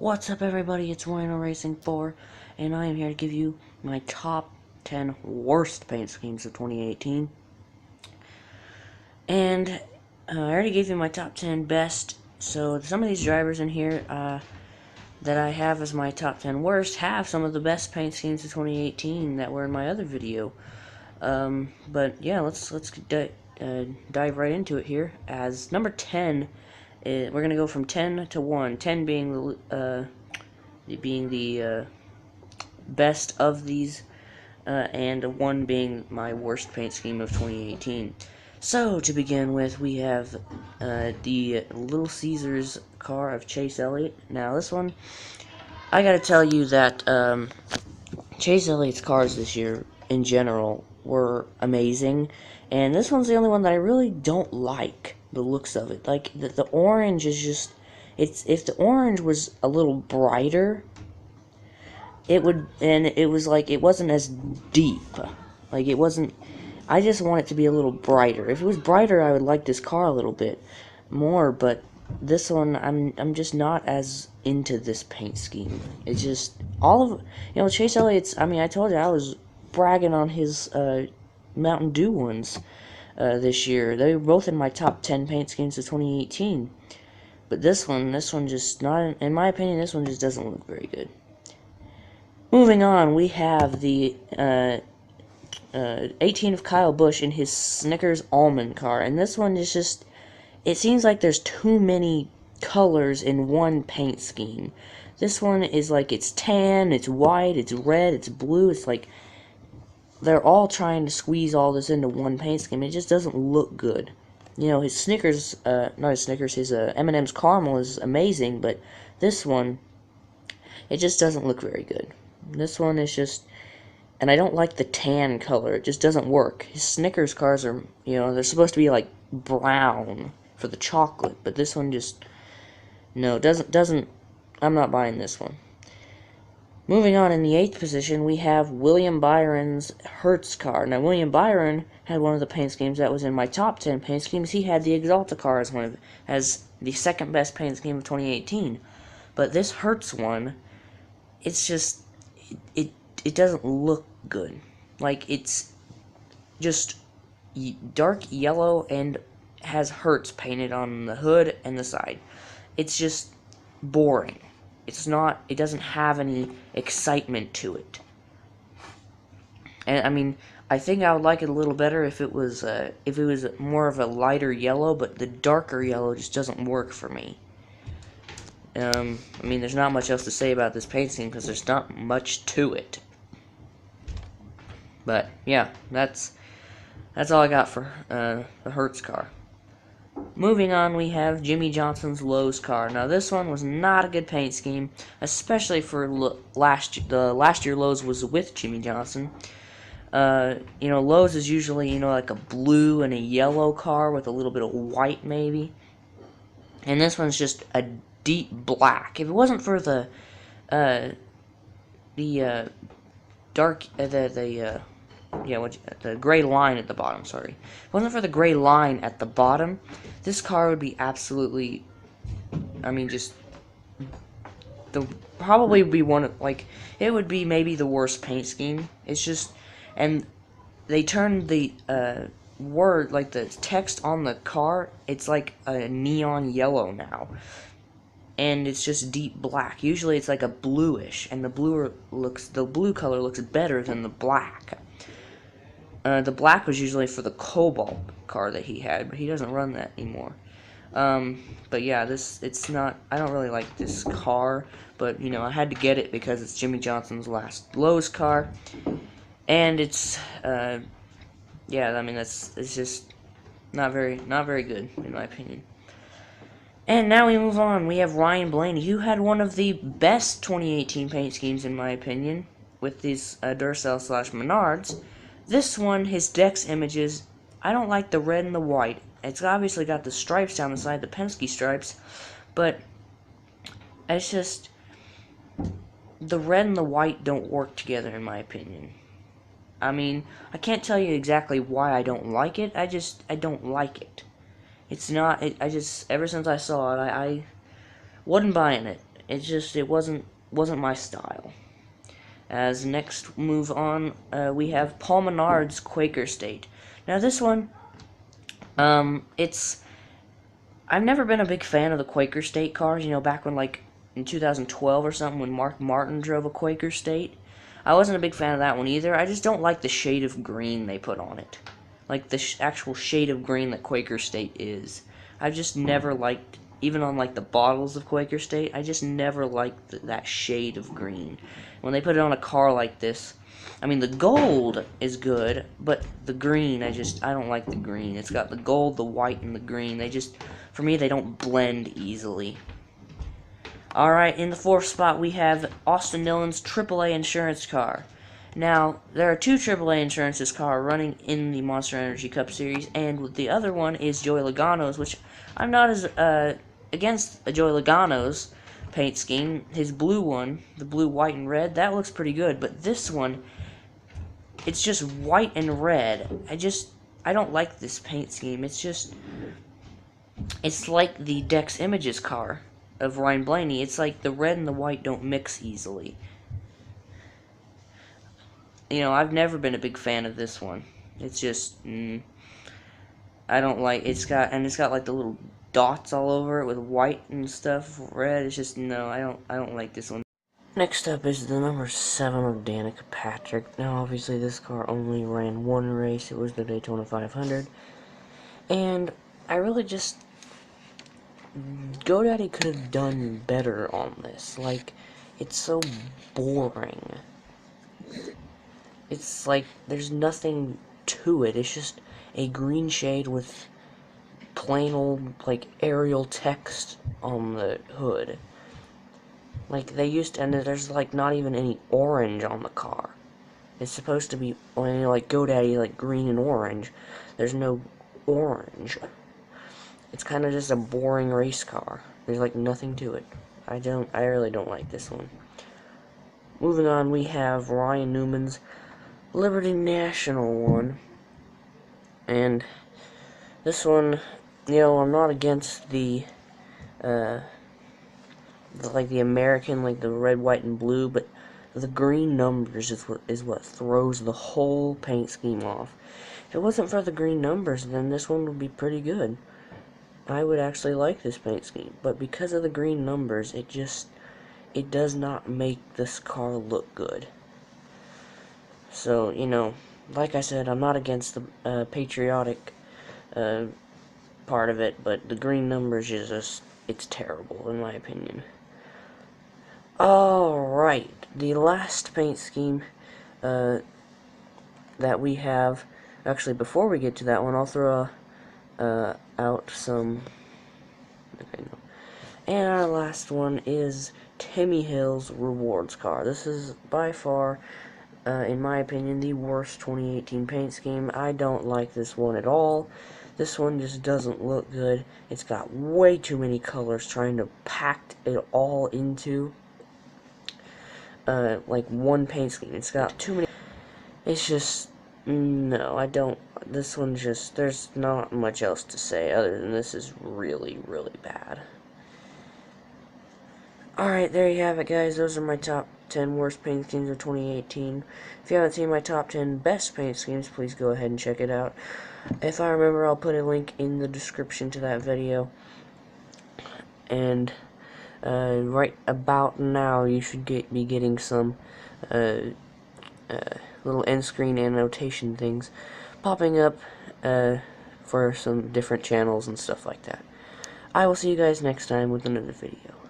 What's up, everybody? It's Rhino Racing 4, and I am here to give you my top 10 worst paint schemes of 2018. And I already gave you my top 10 best, so some of these drivers in here that I have as my top 10 worst have some of the best paint schemes of 2018 that were in my other video. But yeah, let's dive right into it here. As number 10, we're gonna go from 10 to 1. 10 being the best of these, and 1 being my worst paint scheme of 2018. So, to begin with, we have the Little Caesars car of Chase Elliott. Now, this one, I gotta tell you that Chase Elliott's cars this year, in general, were amazing, and this one's the only one that I really don't like the looks of it. Like, the orange is just... if the orange was a little brighter, it would, and it was like, it wasn't as deep. Like, it wasn't, I just want it to be a little brighter. If it was brighter, I would like this car a little bit more, but this one, I'm just not as into this paint scheme. It's just, Chase Elliott's, I told you, I was bragging on his, Mountain Dew ones, this year. They were both in my top 10 paint schemes of 2018. But this one just not, in my opinion, this one just doesn't look very good. Moving on, we have the 18 of Kyle Busch in his Snickers almond car, and this one is just, it seems like there's too many colors in one paint scheme. This one is like, it's tan, it's white, it's red, it's blue, it's like, they're all trying to squeeze all this into one paint scheme. It just doesn't look good. You know, his Snickers, not his Snickers, his M&M's caramel is amazing, but this one, it just doesn't look very good. This one is just, and I don't like the tan color. It just doesn't work. His Snickers cars are, they're supposed to be like brown for the chocolate, but this one just, no, doesn't, I'm not buying this one. Moving on, in the 8th position, we have William Byron's Hertz car. Now, William Byron had one of the paint schemes that was in my top 10 paint schemes. He had the Exalta car as the second best paint scheme of 2018. But this Hertz one, it's just, it doesn't look good. Like, it's just dark yellow and has Hertz painted on the hood and the side. It's just boring. It's not, it doesn't have any excitement to it. And I think I would like it a little better if it was more of a lighter yellow, but the darker yellow just doesn't work for me. There's not much else to say about this paint scheme because there's not much to it. But yeah, that's all I got for the Hertz car. Moving on, we have Jimmie Johnson's Lowe's car. Now, this one was not a good paint scheme, especially for the last year Lowe's was with Jimmie Johnson. Lowe's is usually, like a blue and a yellow car with a little bit of white, maybe. And this one's just a deep black. If it wasn't for the gray line at the bottom, sorry. If it wasn't for the gray line at the bottom, this car would be absolutely, probably be one of, it would be maybe the worst paint scheme. It's just, and they turned the, word, like the text on the car, it's like a neon yellow now. And it's just deep black. Usually it's like a bluish, and the blue color looks better than the black. The black was usually for the Cobalt car that he had, but he doesn't run that anymore. But yeah, it's not, I don't really like this car, but, I had to get it because it's Jimmie Johnson's last Lowe's car. And it's, it's just not very good, in my opinion. And now we move on. We have Ryan Blaney, who had one of the best 2018 paint schemes, in my opinion, with these Duracell / Menards. This one, his Dex images, I don't like the red and the white. It's obviously got the stripes down the side, the Penske stripes, but it's just, the red and the white don't work together, in my opinion. I can't tell you exactly why I don't like it, I don't like it. It's not, ever since I saw it, I wasn't buying it. it wasn't my style. As next move on, we have Paul Menards Quaker State. Now this one, I've never been a big fan of the Quaker State cars. You know, back when, like, in 2012 or something, when Mark Martin drove a Quaker State. I wasn't a big fan of that one either. I just don't like the shade of green they put on it. Like, the actual shade of green that Quaker State is. I've just never liked, even on, like, the bottles of Quaker State, I just never liked that shade of green. When they put it on a car like this, I mean, the gold is good, but the green, I don't like the green. It's got the gold, the white, and the green. For me, they don't blend easily. Alright, in the 4th spot, we have Austin Dillon's AAA insurance car. Now, there are 2 AAA insurances car running in the Monster Energy Cup Series, and the other one is Joey Logano's, which I'm not as against Joey Logano's paint scheme. His blue one, the blue, white, and red, that looks pretty good, but this one, it's just white and red. I don't like this paint scheme. It's like the Dex Images car of Ryan Blaney. It's like the red and the white don't mix easily. You know, I've never been a big fan of this one. It's just, I don't like, it's got like the little dots all over it with white and stuff, red. It's just, no, I don't like this one. Next up is the number 7 of Danica Patrick. Now, obviously, this car only ran one race. It was the Daytona 500. And I really just, GoDaddy could have done better on this. Like, it's so boring. It's like, there's nothing to it. It's just a green shade with plain old, like, Arial text on the hood. Like, and there's, like, not even any orange on the car. It's supposed to be, like, GoDaddy, like, green and orange. There's no orange. It's kind of just a boring race car. There's, like, nothing to it. I really don't like this one. Moving on, we have Ryan Newman's Liberty National one. And this one, you know, I'm not against the American, like the red, white, and blue, but the green numbers is what throws the whole paint scheme off. If it wasn't for the green numbers, then this one would be pretty good. I would actually like this paint scheme, but because of the green numbers, it does not make this car look good. So, you know, like I said, I'm not against the patriotic part of it, but the green numbers it's terrible, in my opinion. Alright, the last paint scheme that we have, actually before we get to that one, I'll throw out some, okay, no. And our last one is Timmy Hills Rewards car. This is by far, in my opinion, the worst 2018 paint scheme. I don't like this one at all. This one just doesn't look good. It's got way too many colors trying to pack it all into like one paint scheme. It's got too many. It's just, no, I don't. This one's just, there's not much else to say other than this is really, really bad. Alright, there you have it, guys. Those are my top 10 worst paint schemes of 2018. If you haven't seen my top 10 best paint schemes, please go ahead and check it out. If I remember, I'll put a link in the description to that video. And right about now, you should be getting some little end screen annotation things popping up for some different channels and stuff like that. I will see you guys next time with another video.